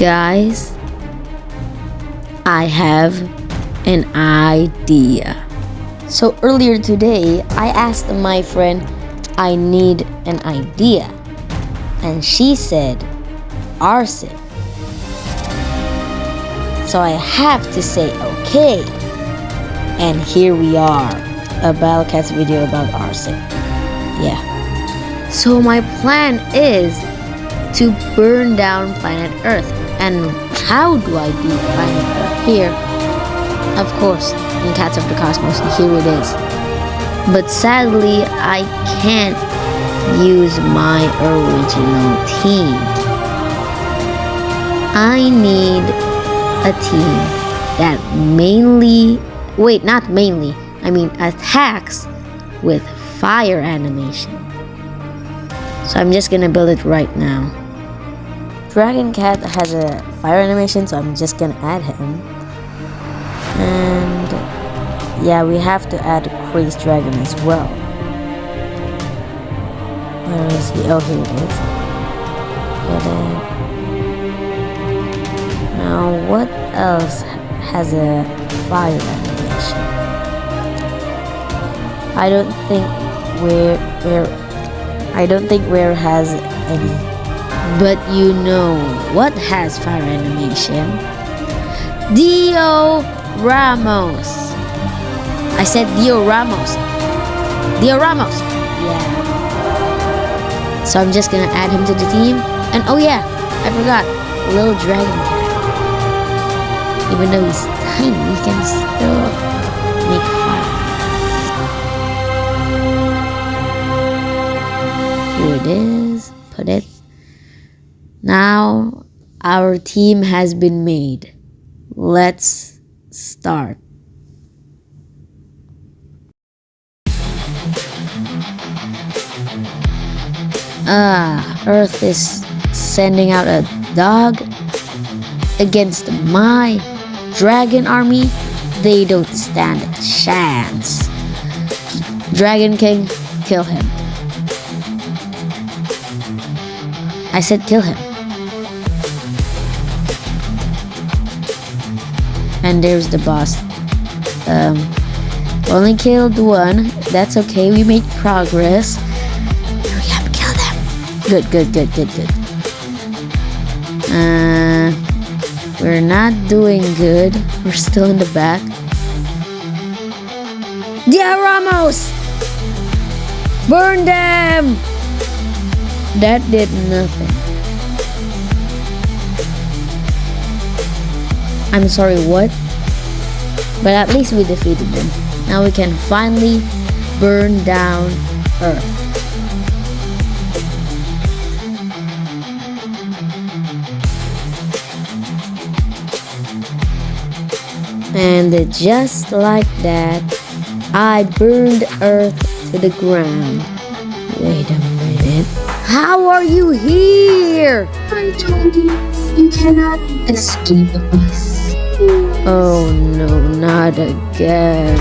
Guys, I have an idea. So earlier today, I asked my friend, I need an idea. And she said, arson. So I have to say okay. And here we are, a Battlecats video about arson. Yeah. So my plan is to burn down planet Earth. And how do I beat planet Earth? Here, of course, in Cats of the Cosmos, here it is. But sadly, I can't use my original team. I need a team that attacks with fire animation. So I'm just gonna build it right now. Dragon Cat has a fire animation, so I'm just gonna add him. And yeah, we have to add Crazy Dragon as well. Where is he? Oh, here it is. Now, what else has a fire animation? I don't think where has any. But you know what has fire animation? Dio Ramos. I said Dio Ramos. Dio Ramos. Yeah. So I'm just gonna add him to the team. And oh yeah, I forgot. Little Dragon Cat. Even though he's tiny, he can still make fire. Here it is. Put it. Now our team has been made. Let's start. Earth is sending out a dog against my dragon army. They don't stand a chance. Dragon King, kill him. I said kill him. And there's the boss. Only killed one. That's okay. We made progress. Hurry up, kill them. Good. We're not doing good. We're still in the back. Dia Ramos! Burn them! That did nothing. I'm sorry, what? But at least we defeated them. Now we can finally burn down Earth. And just like that, I burned Earth to the ground. Wait a minute. How are you here? I told you, you cannot escape us. Oh no, not again.